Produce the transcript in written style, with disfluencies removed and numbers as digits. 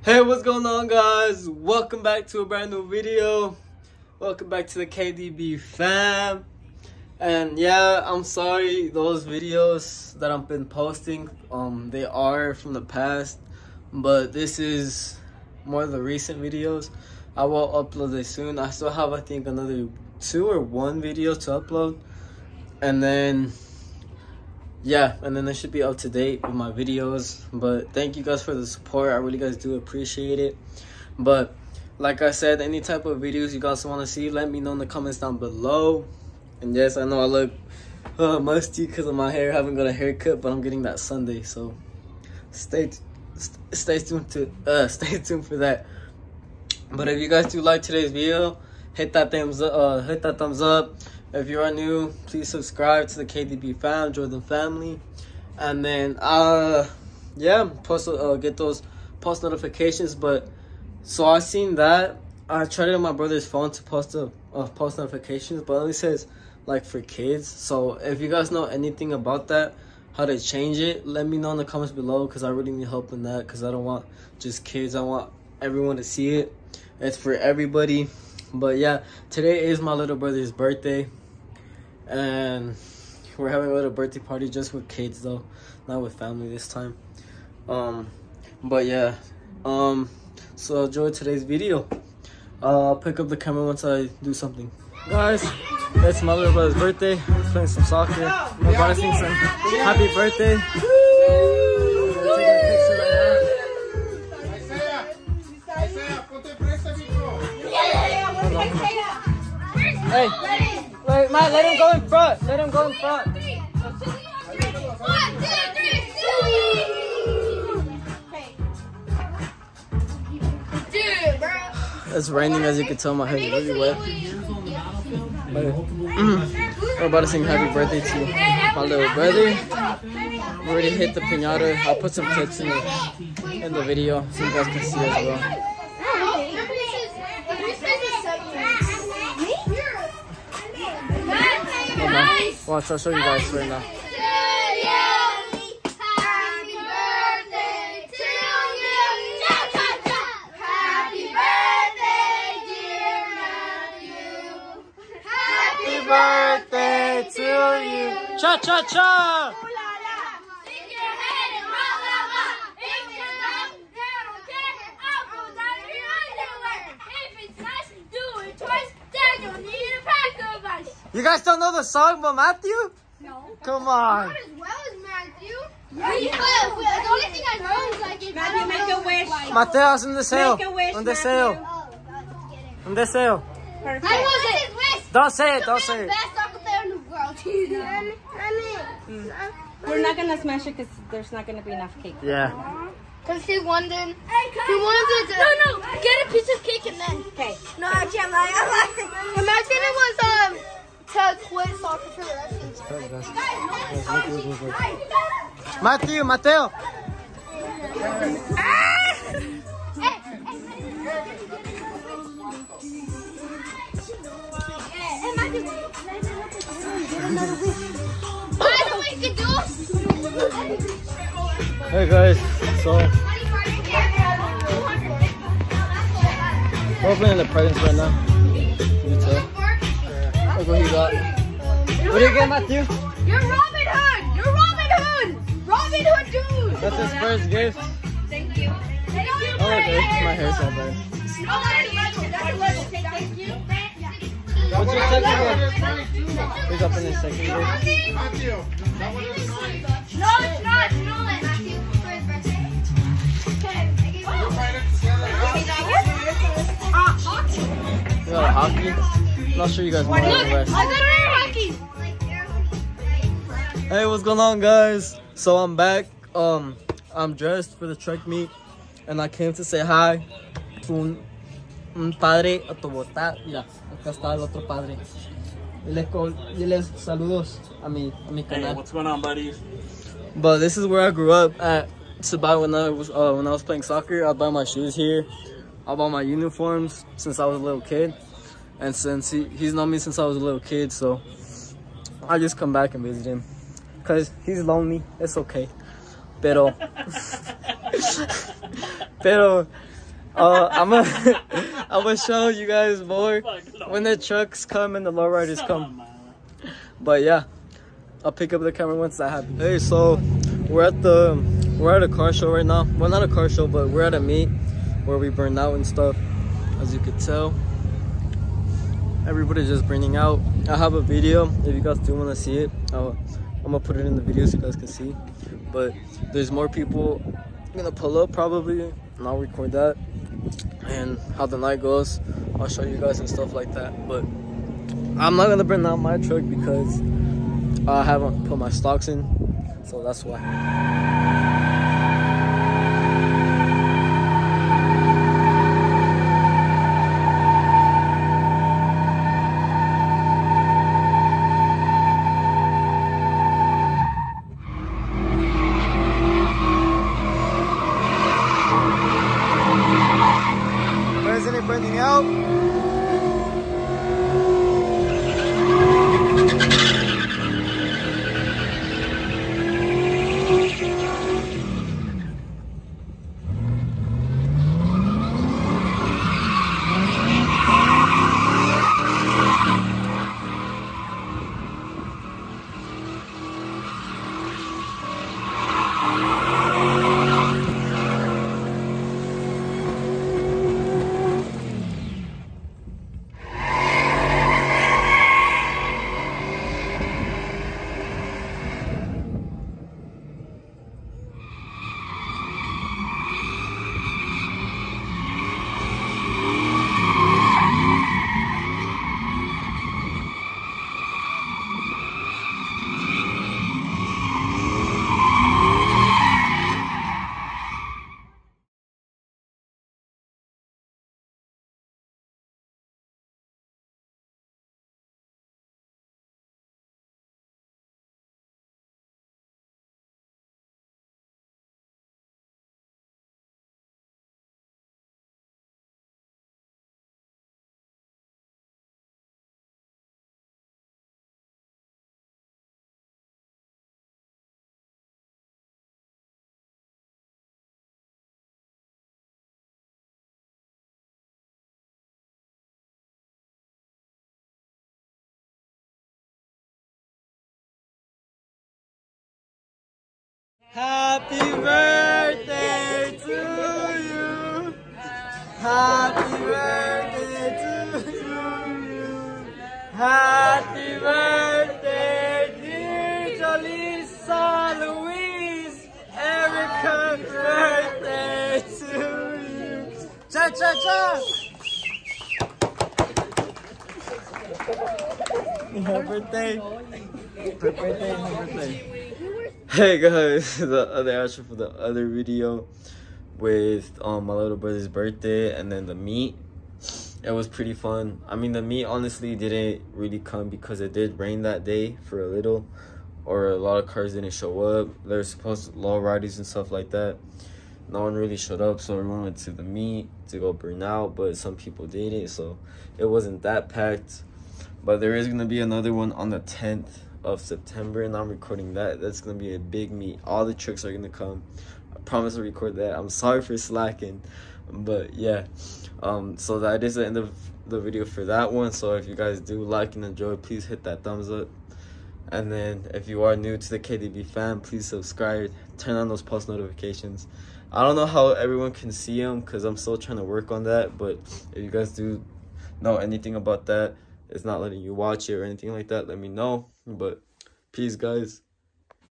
Hey, what's going on, guys? Welcome back to a brand new video. Welcome back to the KDB fam. And yeah, I'm sorry, those videos that I've been posting, they are from the past, but this is more of the recent videos. I will upload it soon. I still have, I think, another 2 or 1 video to upload, and then yeah, and then I should be up to date with my videos. But thank you guys for the support. I really guys do appreciate it. But like I said, any type of videos you guys want to see, let me know in the comments down below. And yes, I know I look musty because of my hair. I haven't got a haircut, but I'm getting that Sunday, so stay tuned for that. But if you guys do like today's video, hit that thumbs up. If you are new, please subscribe to the KDB fam, join the family. And then yeah, get those post notifications. But so I seen that I tried it on my brother's phone to post notifications, but it only says like for kids. So if you guys know anything about that, how to change it, let me know in the comments below, because I really need help in that, because I don't want just kids, I want everyone to see it. It's for everybody. But yeah, today is my little brother's birthday, and we're having a little birthday party just with kids though, not with family this time. But yeah, so enjoy today's video. I'll pick up the camera once I do something. Guys, it's my little brother's birthday. We're playing some soccer. I'm about to sing some happy birthday. We're taking a picture right now. Hey, wait, Matt, let him go in front. Let him go in front. 1, 2, 3, 2. It's raining, as you can tell. My hair is really wet. We're about to sing happy birthday to my little brother. We already hit the piñata. I'll put some clips in the video so you guys can see as well. Watch, I'll show you guys right now. Happy birthday to you. Cha cha cha. Stick your head in my lava. If you don't care, I'll go down your underwear. If it's nice, do it twice. Then you'll need a pack of ice. You guys don't know the song by Matthew? No. Come on. Not as well as Matthew. Yeah, the only thing I know is like if Matthew, make a wish. Mateo, haz un deseo. Make a wish, un deseo. Un deseo. Perfect. I was it. Don't say it, don't say it. Best soccer player in the world. We're not gonna smash it because there's not gonna be enough cake. Yeah. Because he wanted to. No, get a piece of cake and then. Okay. No, actually, I'm lying. Imagine it was to quit soccer for the rest of the time. Matthew, Mateo. Hey guys, so we're opening the presents right now. You tell. Look what you got. What do you get, Matthew? You're Robin Hood! You're Robin Hood! Robin Hood, dude! That's his first gift. Thank you. Oh, okay. My hair's not bad. Thank you. What's your second gift? He's up in his second gift. No, it's not. No, Matthew. For his birthday. Hockey. You got a hockey? I'm not sure you guys want the rest. I got air hockey. Hey, what's going on, guys? So I'm back. I'm dressed for the truck meet, and I came to say hi to un padre a tu botar. Mira, acá está el otro padre. Diles saludos a mi canal. Hey, what's going on, buddies? But this is where I grew up at. To buy when I was playing soccer. I buy my shoes here. I bought my uniforms since I was a little kid, and since he's known me since I was a little kid, so I just come back and visit him. Cause he's lonely. It's okay. Pero I'm gonna show you guys more when the trucks come and the lowriders come. But yeah, I'll pick up the camera once that happens. Hey, so we're at a car show right now. Well, not a car show, but we're at a meet where we burn out and stuff. As you could tell, everybody's just burning out. I have a video if you guys do want to see it. I'm gonna put it in the video so you guys can see. But there's more people gonna pull up probably, and I'll record that and how the night goes. I'll show you guys and stuff like that. But I'm not gonna burn out my truck because I haven't put my stocks in, so that's why. Isn't it burning out? Happy birthday to you. Happy birthday to you. Happy birthday, dear Jolisa, Louise, Erica, birthday to you. Cha cha cha. Happy birthday. Happy birthday, happy birthday. Hey guys, the other outro for the other video with my little brother's birthday and then the meet. It was pretty fun. I mean, the meet honestly didn't really come because it did rain that day for a little, or a lot of cars didn't show up. They're supposed to low riders and stuff like that. No one really showed up, so everyone went to the meet to go burn out, but some people didn't, so it wasn't that packed. But there is gonna be another one on the 10th of September, and I'm recording that. That's gonna be a big meet. All the trucks are gonna come. I promise to record that. I'm sorry for slacking, but yeah. So that is the end of the video for that one. So if you guys do like and enjoy, please hit that thumbs up. And then if you are new to the KDB fam, please subscribe, turn on those post notifications. I don't know how everyone can see them because I'm still trying to work on that, but if you guys do know anything about that, it's not letting you watch it or anything like that, let me know. But peace guys.